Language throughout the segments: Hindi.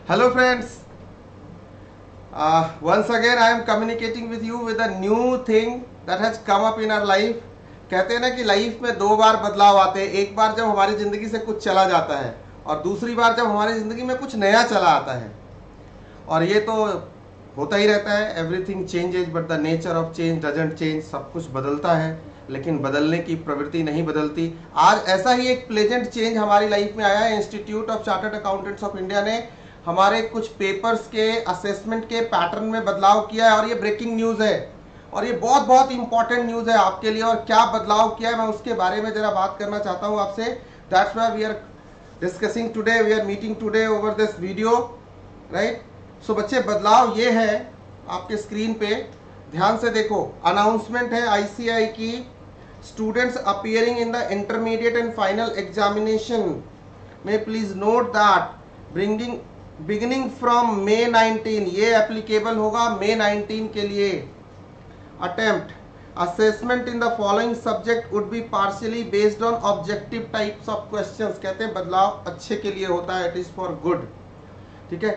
Hello friends, once again I am communicating with you with a new thing that has come up in our life. कहते हैं ना कि लाइफ में दो बार बदलाव आते हैं, एक बार जब हमारी ज़िंदगी से कुछ चला जाता है और दूसरी बार जब हमारी ज़िंदगी में कुछ नया चला आता है। और ये तो होता ही रहता है, everything changes but the nature of change doesn't change. सब कुछ बदलता है लेकिन बदलने की प्रवृत्ति नहीं बदलती। आज ऐसा ही एक प्लेजेंट चेंज हमारी लाइफ में आया है। Institute of Chartered Accountants of India ने हमारे कुछ पेपर्स के असेसमेंट के पैटर्न में बदलाव किया है और ये ब्रेकिंग न्यूज़ है और ये बहुत बहुत इंपॉर्टेंट न्यूज़ है आपके लिए। और क्या बदलाव किया है मैं उसके बारे में जरा बात करना चाहता हूँ आपसे। That's why we are discussing today, we are meeting today over this video, right. So बच्चे, बदलाव ये है, आपके स्क्रीन पे ध्यान से देखो। अनाउंसमेंट है आईसीएआई की, students appearing in the intermediate and final examination में please note that beginning from May 19, ये एप्लीकेबल होगा May 19 के लिए। Attempt assessment in the following subject would be partially based on objective types of questions. कहते हैं बदलाव अच्छे के लिए होता है, इट इज फॉर गुड, ठीक है।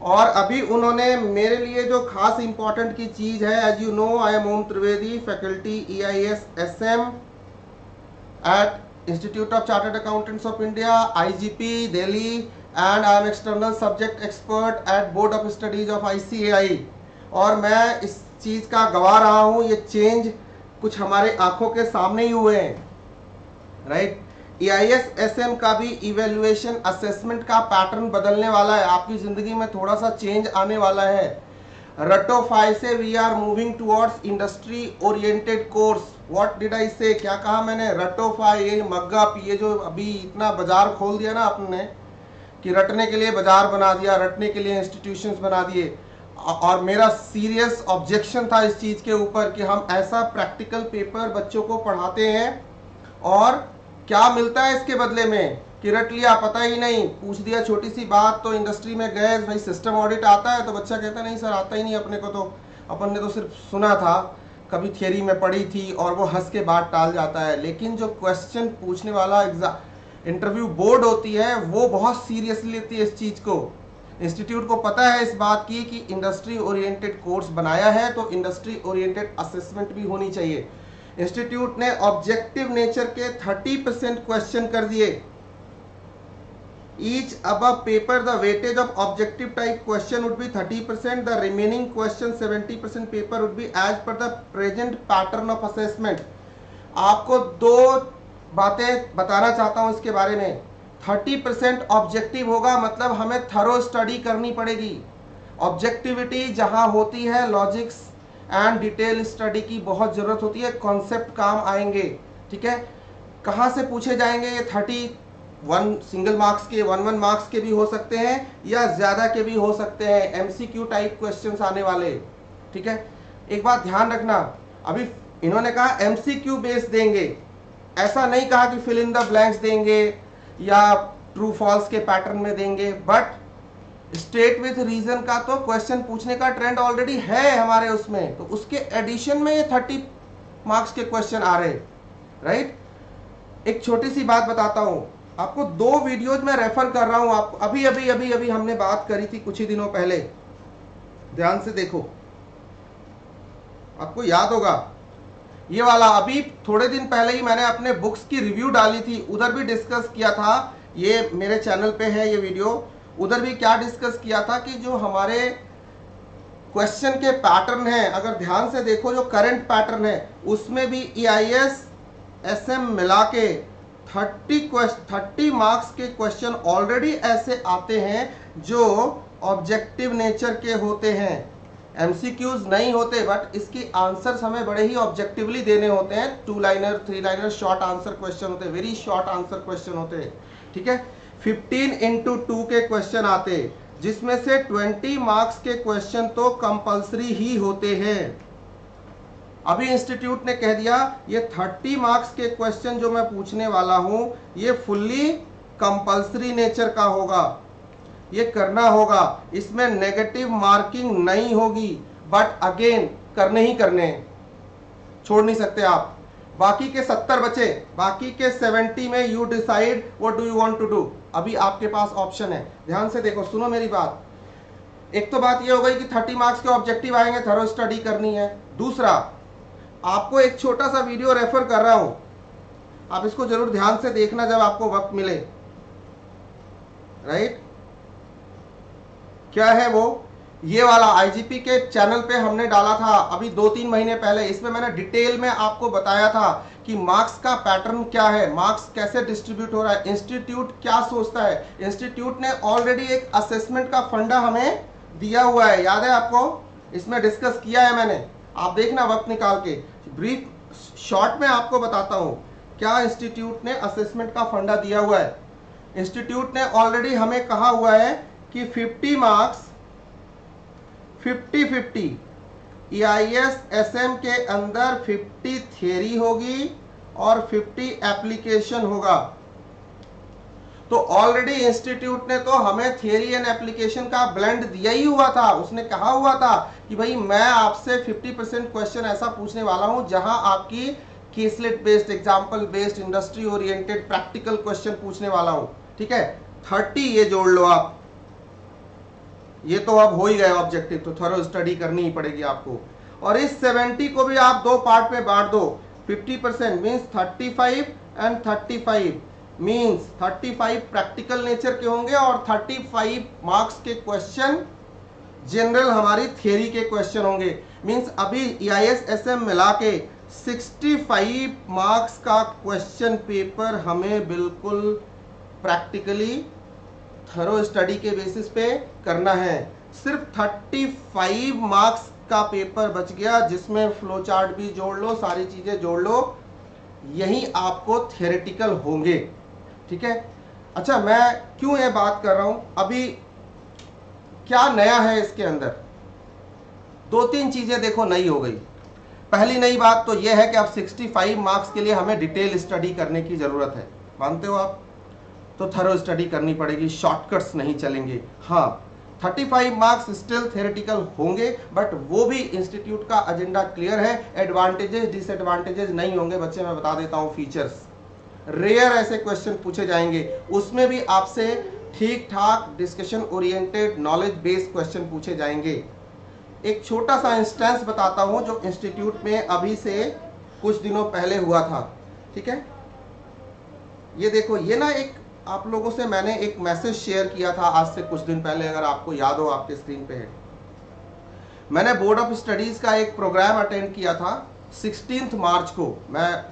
और अभी उन्होंने मेरे लिए जो खास इंपॉर्टेंट की चीज है, as you know I am Om Trivedi, faculty EIS SM at Institute of Chartered Accountants of India, IGP Delhi, and I am external subject expert at Board of Studies of ICAI। और मैं इस चीज का गवाह रहा हूँ, ये चेंज कुछ हमारे आंखों के सामने ही हुए हैं, राइट। EIS SM का भी इवेल्युएशन असेसमेंट का पैटर्न बदलने वाला है, आपकी जिंदगी में थोड़ा सा चेंज आने वाला है। रटो 5 से we are moving towards industry oriented course. What did I say, क्या कहा मैंने? रटो 5, ये मग्गअप, ये जो अभी इतना बाजार खोल दिया ना आपने कि रटने के लिए बाजार बना दिया, रटने के लिए इंस्टीट्यूशंस बना दिए। और मेरा सीरियस ऑब्जेक्शन था इस चीज के ऊपर कि हम ऐसा प्रैक्टिकल पेपर बच्चों को पढ़ाते हैं और क्या मिलता है इसके बदले में कि रट लिया, पता ही नहीं, पूछ दिया छोटी सी बात तो इंडस्ट्री में गए, भाई सिस्टम ऑडिट आता है, तो बच्चा कहता नहीं सर आता ही नहीं अपने को, तो अपन ने तो सिर्फ सुना था, कभी थियरी में पढ़ी थी, और वो हंस के बाद टाल जाता है। लेकिन जो क्वेश्चन पूछने वाला इंटरव्यू बोर्ड होती है वो बहुत सीरियसली लेती है इस चीज को। इंस्टीट्यूट को पता है इस बात की कि इंडस्ट्री ओरिएंटेड कोर्स बनाया है तो इंडस्ट्री ओरिएंटेड असेसमेंट भी होनी चाहिए। इंस्टीट्यूट ने ऑब्जेक्टिव नेचर के 30% क्वेश्चन कर दिए। Each above paper the weightage of objective type question would be 30%, the remaining question 70% paper would be as per the present pattern of assessment. आपको दो बातें बताना चाहता हूं इसके बारे में। 30% ऑब्जेक्टिव होगा, मतलब हमें थरो स्टडी करनी पड़ेगी। ऑब्जेक्टिविटी जहां होती है, लॉजिक्स एंड डिटेल स्टडी की बहुत जरूरत होती है, कॉन्सेप्ट काम आएंगे, ठीक है। कहां से पूछे जाएंगे ये 31 सिंगल मार्क्स के, 1 मार्क्स के भी हो सकते हैं या ज्यादा के भी हो सकते हैं, MCQ टाइप क्वेश्चंस आने वाले, ठीक है। एक बात ध्यान रखना, अभी इन्होंने कहा MCQ बेस देंगे, ऐसा नहीं कहा कि फिल इन द ब्लैंक्स देंगे या ट्रू फॉल्स के पैटर्न में देंगे, बट स्टेट विथ रीजन का तो क्वेश्चन पूछने का ट्रेंड ऑलरेडी है हमारे उसमें, तो उसके एडिशन में ये 30 मार्क्स के क्वेश्चन आ रहे, राइट। एक छोटी सी बात बताता हूं आपको, 2 वीडियोज में रेफर कर रहा हूं आपको, अभी हमने बात करी थी कुछ ही दिनों पहले, ध्यान से देखो, आपको याद होगा ये वाला। अभी थोड़े दिन पहले ही मैंने अपने बुक्स की रिव्यू डाली थी, उधर भी डिस्कस किया था, ये मेरे चैनल पे है ये वीडियो। उधर भी क्या डिस्कस किया था कि जो हमारे क्वेश्चन के पैटर्न है, अगर ध्यान से देखो जो करंट पैटर्न है उसमें भी EIS SM मिला के 30 मार्क्स के क्वेश्चन ऑलरेडी ऐसे आते हैं जो ऑब्जेक्टिव नेचर के होते हैं, MCQs नहीं होते, बट इसकी आंसर्स हमें बड़े ही ऑब्जेक्टिवली देने होते हैं। 2 liner 3 liner short answer question होते हैं, वेरी शॉर्ट आंसर क्वेश्चन होते हैं, ठीक है। 15x2 के क्वेश्चन आते, जिसमें से 20 मार्क्स के क्वेश्चन तो कंपलसरी ही होते हैं। अभी इंस्टीट्यूट ने कह दिया ये 30 मार्क्स के क्वेश्चन जो मैं पूछने वाला हूं ये फुल्ली कंपलसरी नेचर का होगा, ये करना होगा, इसमें नेगेटिव मार्किंग नहीं होगी, बट अगेन करने ही करने, छोड़ नहीं सकते आप। बाकी के 70 बचे, बाकी के 70 में you decide what do you want to do. अभी आपके पास ऑप्शन है, ध्यान से देखो, सुनो मेरी बात। एक तो बात ये हो गई कि 30 मार्क्स के ऑब्जेक्टिव आएंगे, थरो स्टडी करनी है। दूसरा, आपको एक छोटा सा वीडियो रेफर कर रहा हूं, आप इसको जरूर ध्यान से देखना जब आपको वक्त मिले। राइट, क्या है वो? ये वाला आईजीपी के चैनल पे हमने डाला था अभी 2-3 महीने पहले। इसमें मैंने डिटेल में आपको बताया था कि मार्क्स का पैटर्न क्या है, मार्क्स कैसे डिस्ट्रीब्यूट हो रहा है, इंस्टीट्यूट क्या सोचता है। इंस्टीट्यूट ने ऑलरेडी एक असेसमेंट का फंडा हमें दिया हुआ है, याद है आपको? इसमें डिस्कस किया है मैंने, आप देखना वक्त निकाल के। ब्रीफ शॉर्ट में आपको बताता हूं क्या इंस्टीट्यूट ने असेसमेंट का फंडा दिया हुआ है। इंस्टीट्यूट ने ऑलरेडी हमें कहा हुआ है कि 50 मार्क्स 50-50 EIS SM के अंदर 50 थियरी होगी और 50 एप्लीकेशन होगा। तो ऑलरेडी इंस्टीट्यूट ने तो हमें थियरी एंड एप्लीकेशन का ब्लेंड दिया ही हुआ था। उसने कहा हुआ था कि भाई मैं आपसे 50% क्वेश्चन ऐसा पूछने वाला हूं जहां आपकी caselet based, example based, industry oriented practical question पूछने वाला हूं। ठीक है, 30 ये जोड़ लो आप, ये तो अब हो ही गए ऑब्जेक्टिव, तो थोरो स्टडी करनी ही पड़ेगी आपको। और इस 70 को भी आप दो पार्ट में बांट दो। 50% means 35 and 35 means 35 practical nature के होंगे और 35 मार्क्स के क्वेश्चन जनरल हमारी थियरी के क्वेश्चन होंगे। मीन्स अभी EIS SM मिला के 65 मार्क्स का क्वेश्चन पेपर हमें बिल्कुल प्रैक्टिकली थरो स्टडी के बेसिस पे करना है। सिर्फ 35 मार्क्स का पेपर बच गया जिसमें फ्लो चार्ट भी जोड़ लो, सारी चीजें जोड़ लो, यही आपको थियोरेटिकल होंगे। ठीक है, अच्छा मैं क्यों ये बात कर रहा हूं, अभी क्या नया है इसके अंदर? 2-3 चीजें देखो नई हो गई। पहली नई बात तो यह है कि अब 65 मार्क्स के लिए हमें डिटेल स्टडी करने की जरूरत है, मानते हो आप? तो थरो स्टडी करनी पड़ेगी, शॉर्टकट्स नहीं चलेंगे। हाँ, 35 मार्क्स स्टिल थ्योरेटिकल होंगे, बट वो भी इंस्टीट्यूट का एजेंडा क्लियर है। एडवांटेजेस डिसएडवांटेजेस नहीं होंगे बच्चे, मैं बता देता हूं। फीचर्स, रेयर ऐसे क्वेश्चन पूछे जाएंगे, उसमें भी आपसे ठीक ठाक discussion oriented knowledge based question पूछे जाएंगे। एक छोटा सा इंस्टेंस बताता हूं जो इंस्टीट्यूट में अभी से कुछ दिनों पहले हुआ था। ठीक है, ये देखो, ये ना एक आप लोगों से मैंने एक मैसेज शेयर किया था आज से कुछ दिन पहले, अगर आपको याद हो, आपके स्क्रीन पे है। मैंने बोर्ड ऑफ स्टडीज का एक प्रोग्राम अटेंड किया था 16 मार्च को। मैं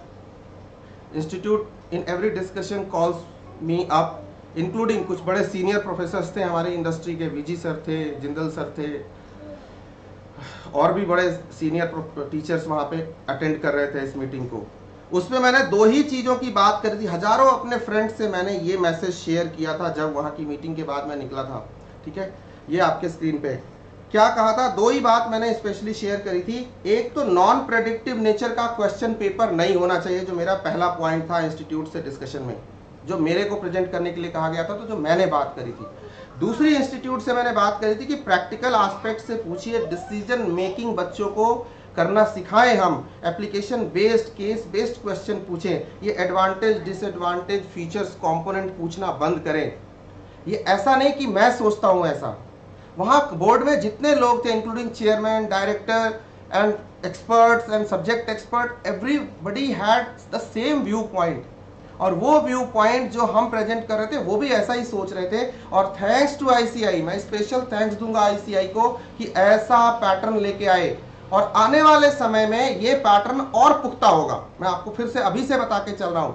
institute in every discussion calls me up, including कुछ बड़े सीनियर प्रोफेसर्स थे हमारी इंडस्ट्री के, वीजी सर थे, जिंदल सर थे, और भी बड़े सीनियर टीचर्स वहां पे अटेंड कर रहे थे इस मीटिंग को। उसमें मैंने 2 ही चीजों की बात करी थी। हजारों अपने फ्रेंड्स से मैंने ये मैसेज शेयर किया था जब वहां की मीटिंग के बाद मैं निकला था। ठीक है, ये आपके स्क्रीन पे क्या कहा था, 2 ही बात मैंने स्पेशली शेयर करी थी। एक तो नॉन प्रेडिक्टिव नेचर का क्वेश्चन पेपर नहीं होना चाहिए, जो मेरा पहला पॉइंट था इंस्टीट्यूट से डिस्कशन में, जो मेरे को प्रेजेंट करने के लिए कहा गया था, तो जो मैंने बात करी थी। दूसरी इंस्टीट्यूट से मैंने बात करी थी कि प्रैक्टिकल एस्पेक्ट से पूछिए, डिसीजन मेकिंग बच्चों को करना सिखाएं, हम application based, case based question पूछें। ये एडवांटेज डिसएडवांटेज फीचर्स कंपोनेंट पूछना बंद करें। ये ऐसा नहीं कि मैं सोचता हूं ऐसा, वहां बोर्ड में जितने लोग थे including chairman, director and experts and subject expert, everybody had the same view point. और वो व्यू पॉइंट जो हम प्रेजेंट कर रहे थे वो भी ऐसा ही सोच रहे थे। और थैंक्स टू ICI, मैं स्पेशल थैंक्स दूंगा ICI को कि ऐसा पैटर्न लेके आए, और आने वाले समय में ये पैटर्न और पुख्ता होगा। मैं आपको फिर से अभी से बता के चल रहा हूं,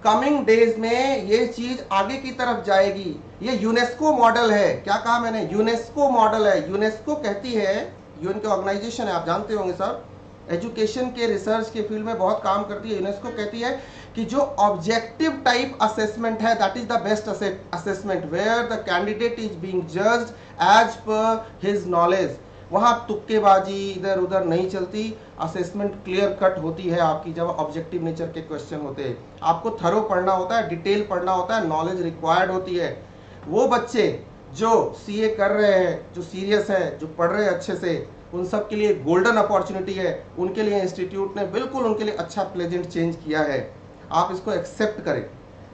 कमिंग डेज में ये चीज आगे की तरफ जाएगी। ये यूनेस्को मॉडल है, क्या कहा मैंने, यूनेस्को मॉडल है। यूनेस्को कहती है, यूएन की ऑर्गेनाइजेशन है, आप जानते होंगे सर, एजुकेशन के रिसर्च के फील्ड में बहुत काम करती है। यूनेस्को कहती है कि जो ऑब्जेक्टिव टाइप असेसमेंट है, that is the best assessment, where the candidate is being judged as per his knowledge. वहां तुक्केबाजी इधर उधर नहीं चलती, असेसमेंट क्लियर कट होती है आपकी जब ऑब्जेक्टिव नेचर के क्वेश्चन होते हैं। आपको थरो पढ़ना होता है, डिटेल पढ़ना होता है, नॉलेज रिक्वायर्ड होती है। वो बच्चे जो सीए कर रहे हैं, जो सीरियस है, जो पढ़ रहे हैं अच्छे से, उन सब के लिए गोल्डन अपॉर्चुनिटी है। उनके लिए इंस्टीट्यूट ने बिल्कुल उनके लिए अच्छा प्लेजेंट चेंज किया है, आप इसको एक्सेप्ट करें।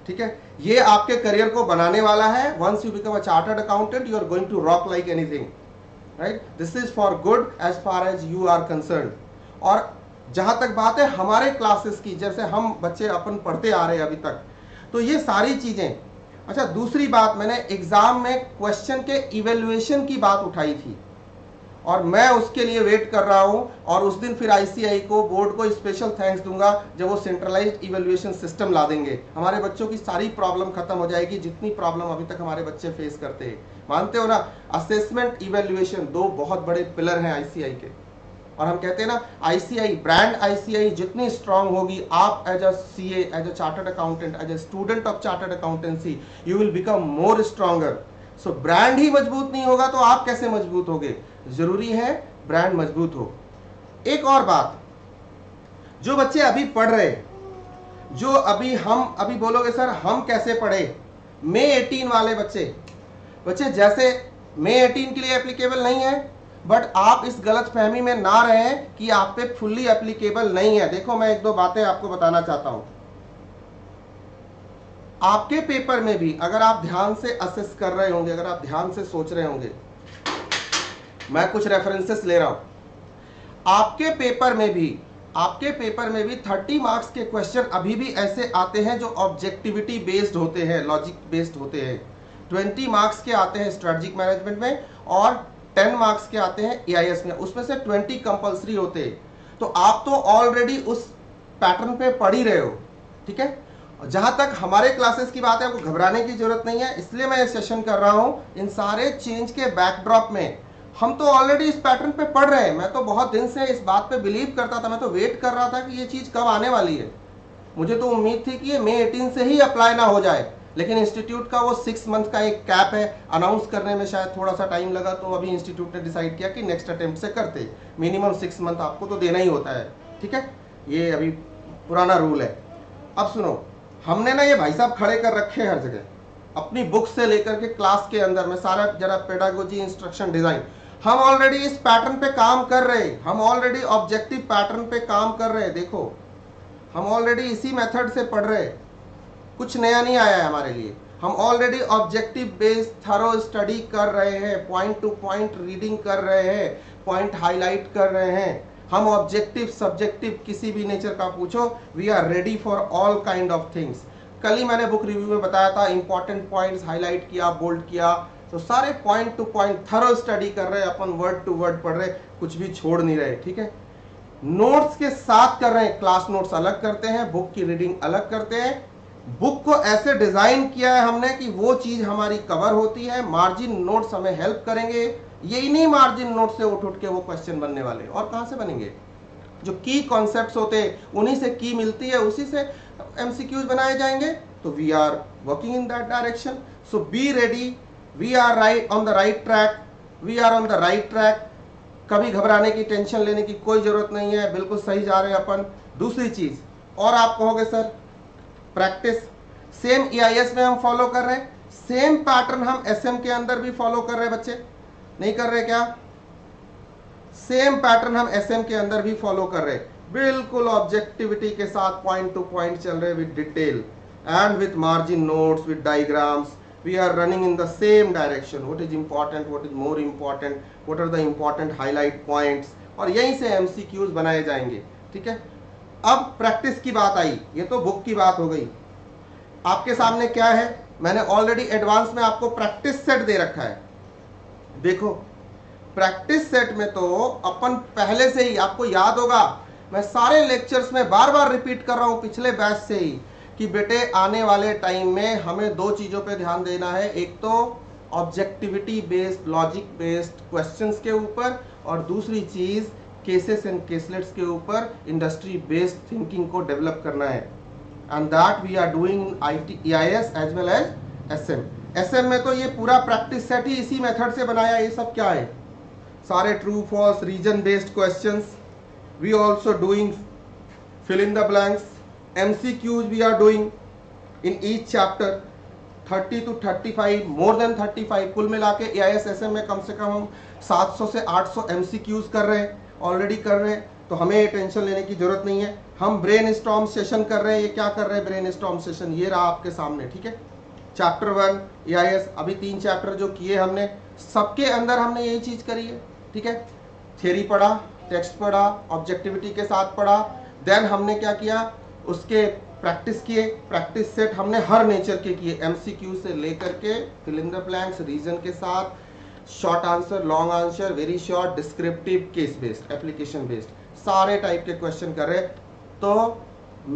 ठीक है, ये आपके करियर को बनाने वाला है। Once you become a chartered accountant you are going to rock like anything, right. This is for good as far as you are concern. और जहां तक बात है हमारे क्लासेस की, जैसे हम बच्चे अपन पढ़ते आ रहे हैं अभी तक, तो ये सारी चीजें। अच्छा, दूसरी बात, मैंने एग्जाम में क्वेश्चन के इवेल्युएशन की बात उठाई थी और मैं उसके लिए वेट कर रहा हूं, और उस दिन फिर आईसीआई को, बोर्ड को स्पेशल थैंक्स दूंगा जब वो सेंट्रलाइज्ड इवेल्युएशन सिस्टम ला देंगे। हमारे बच्चों की सारी प्रॉब्लम खत्म हो जाएगी, जितनी प्रॉब्लम अभी तक हमारे बच्चे फेस करते हैं। मानते हो ना, असेसमेंट इवेल्युएशन दो बहुत बड़े पिलर हैं आईसीआई के। और हम कहते हैं ना, आईसीआई, ब्रांड आईसीआई जितनी स्ट्रांग होगी, आप as a CA, as a chartered accountant, as a student of chartered accountancy, you will become more stronger. So brand ही मजबूत नहीं होगा तो आप कैसे मजबूत होगे? जरूरी है ब्रांड मजबूत हो। एक और बात, जो बच्चे अभी पढ़ रहे, जो अभी बोलोगे सर हम कैसे पढ़े, May 18 वाले बच्चे जैसे May 18 के लिए एप्लीकेबल नहीं है, बट आप इस गलत फहमी में ना रहें कि आप पे फुल्ली एप्लीकेबल नहीं है। देखो, मैं एक दो बातें आपको बताना चाहता हूं। आपके पेपर में भी अगर आप ध्यान से असेस कर रहे होंगे, अगर आप ध्यान से सोच रहे होंगे, मैं कुछ रेफरेंसेस ले रहा हूं, आपके पेपर में भी 30 मार्क्स के क्वेश्चन अभी भी ऐसे आते हैं जो ऑब्जेक्टिविटी बेस्ड होते हैं, लॉजिक बेस्ड होते हैं। 20 मार्क्स के आते हैं स्ट्रेटजिक मैनेजमेंट में और 10 मार्क्स के आते हैं EIS में, उसमें से 20 कंपलसरी होते हैं। तो आप तो ऑलरेडी उस पैटर्न पे पढ़ ही रहे हो, ठीक है। जहां तक हमारे क्लासेस की बात है, आपको घबराने की जरूरत नहीं है, इसलिए मैं ये सेशन कर रहा हूं। इन सारे चेंज के बैकड्रॉप में हम तो ऑलरेडी इस पैटर्न पे पढ़ रहे हैं। मैं तो बहुत दिन से इस बात पे बिलीव करता था, मैं तो वेट कर रहा था कि ये चीज कब आने वाली है। मुझे तो उम्मीद थी कि ये May 18 से ही अप्लाई ना हो जाए, लेकिन इंस्टीट्यूट का वो 6 मंथ का एक कैप है, अनाउंस करने में शायद थोड़ा सा टाइम लगा, तो अभी इंस्टीट्यूट ने डिसाइड किया कि नेक्स्ट अटेम्प्ट से करते, मिनिमम 6 मंथ आपको तो देना ही होता है, ठीक है। ये अभी पुराना रूल है। अब सुनो, हमने ना ये भाई साहब खड़े कर रखे हैं हर जगह, अपनी बुक से लेकर के क्लास के अंदर में सारा, जरा पेडागोजी, इंस्ट्रक्शन, डिजाइन, हम ऑलरेडी इस पैटर्न पे काम कर रहे हैं, हम ऑलरेडी ऑब्जेक्टिव पैटर्न पे काम कर रहे हैं। देखो, हम ऑलरेडी इसी मेथड से पढ़ रहे हैं, कुछ नया नहीं आया है हमारे लिए। हम already objective based thorough study कर रहे हैं, पॉइंट टू पॉइंट रीडिंग कर रहे हैं, पॉइंट हाईलाइट कर रहे हैं। हम ऑब्जेक्टिव सब्जेक्टिव किसी भी नेचर का पूछो, we are ready for all kind of things. कल ही मैंने बुक रिव्यू में बताया था, इंपॉर्टेंट पॉइंट्स हाईलाइट किया, बोल्ड किया, तो सारे point to point thorough study कर रहे हैं अपन, वर्ड टू वर्ड पढ़ रहे, कुछ भी छोड़ नहीं रहे, ठीक है। नोट्स के साथ कर रहे हैं, क्लास नोट्स अलग करते हैं, बुक की रीडिंग अलग करते हैं। बुक को ऐसे डिजाइन किया है हमने कि वो चीज हमारी कवर होती है। मार्जिन नोट्स हमें हेल्प करेंगे, ये इन्हीं मार्जिन नोट से उठ के वो क्वेश्चन बनने वाले, और कहां से बनेंगे? जो की कॉन्सेप्ट्स होते हैं उन्हीं से की मिलती है, उसी से MCQs बनाए जाएंगे। तो we are working in that direction. So be ready, we are right on the right track, we are on the right track. कभी घबराने की, टेंशन लेने की कोई जरूरत नहीं है, बिल्कुल सही जा रहे हैं अपन। दूसरी चीज, और आप कहोगे सर प्रैक्टिस, सेम EIS में हम फॉलो कर रहे हैं, सेम पैटर्न हम SM के अंदर भी फॉलो कर रहे हैं। बच्चे नहीं कर रहे क्या? सेम पैटर्न हम SM के अंदर भी फॉलो कर रहे हैं, बिल्कुल ऑब्जेक्टिविटी के साथ, पॉइंट टू पॉइंट चल रहे, with detail and with margin notes, with diagrams. We are running in the same direction. What is important, what is more important, what are the important highlight points, और यहीं से MCQs बनाए जाएंगे, ठीक है। अब प्रैक्टिस की बात आई, ये तो बुक की बात हो गई। आपके सामने क्या है, मैंने ऑलरेडी एडवांस में आपको प्रैक्टिस सेट दे रखा है। देखो, प्रैक्टिस सेट में तो अपन पहले से ही, आपको याद होगा, मैं सारे लेक्चर्स में बार बार रिपीट कर रहा हूं पिछले बैच से ही, कि बेटे आने वाले टाइम में हमें दो चीजों पे ध्यान देना है। एक तो objectivity based, logic based questions के ऊपर, और दूसरी चीज केसेस एंड केसलेट्स के ऊपर इंडस्ट्री बेस्ड थिंकिंग को डेवलप करना है। And that we are doing in EIS as well as SM में तो ये पूरा प्रैक्टिस सेट ही इसी मेथड से बनाया। ये सब क्या है? सारे true false, reason based questions. We also doing fill in the blanks, MCQs we are doing in each chapter, 30 to 35, more than 35, कुल मिला के EIS SM में कम से कम हम 700 से 800 MCQs कर रहे हैं, ऑलरेडी कर रहे हैं। तो हमें टेंशन लेने की जरूरत नहीं है। हम ब्रेन स्टॉर्म सेशन कर रहे हैं। ये क्या कर रहे हैं ब्रेन स्टॉर्म सेशन, ये रहा आपके सामने, ठीक है। चैप्टर 1 EIS, अभी 3 चैप्टर जो किए हमने, सबके अंदर हमने यही चीज करी है, ठीक है। थियरी पढ़ा, टेक्स्ट पढ़ा, ऑब्जेक्टिविटी के साथ पढ़ा, देन हमने क्या किया, उसके प्रैक्टिस किए, प्रैक्टिस सेट हमने हर नेचर के किए, MCQ से लेकर के fill in the blanks, reason के साथ, short answer, long answer, very short, descriptive, case based, application based, सारे टाइप के क्वेश्चन कर रहे। तो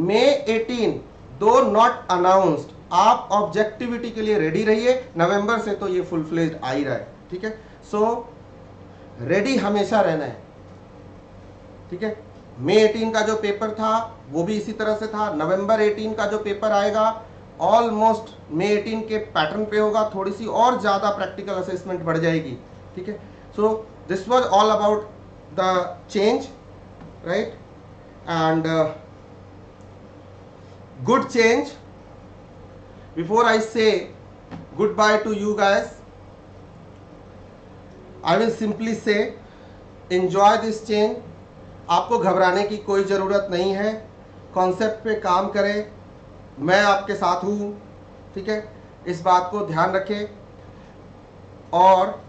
May 18 दो नॉट अनाउंस्ड, आप ऑब्जेक्टिविटी के लिए रेडी रहिए। नवंबर से तो ये फुल फ्लेज्ड आ ही रहा है, ठीक है। सो रेडी हमेशा रहना है, ठीक है। May 18 का जो पेपर था वो भी इसी तरह से था। नवंबर 18 का जो पेपर आएगा ऑलमोस्ट May 18 के पैटर्न पे होगा, थोड़ी सी और ज्यादा प्रैक्टिकल असेसमेंट बढ़ जाएगी, ठीक है। So this was all about the change, right, and good change. Before I say goodbye to you guys, I will simply say enjoy this change. आपको घबराने की कोई ज़रूरत नहीं है, कॉन्सेप्ट पे काम करें, मैं आपके साथ हूँ, ठीक है। इस बात को ध्यान रखें और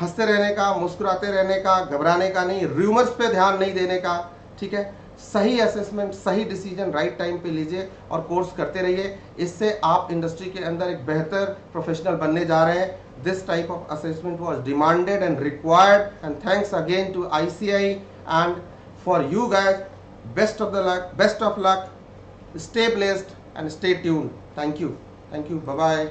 हंसते रहने का, मुस्कुराते रहने का, घबराने का नहीं, रूमर्स पे ध्यान नहीं देने का, ठीक है। सही असेसमेंट, सही डिसीजन राइट टाइम पे लीजिए और कोर्स करते रहिए। इससे आप इंडस्ट्री के अंदर एक बेहतर प्रोफेशनल बनने जा रहे हैं। This type of assessment was demanded and required, and thanks again to ICI and for you guys, best of luck, stay blessed and stay tuned. Thank you, bye bye.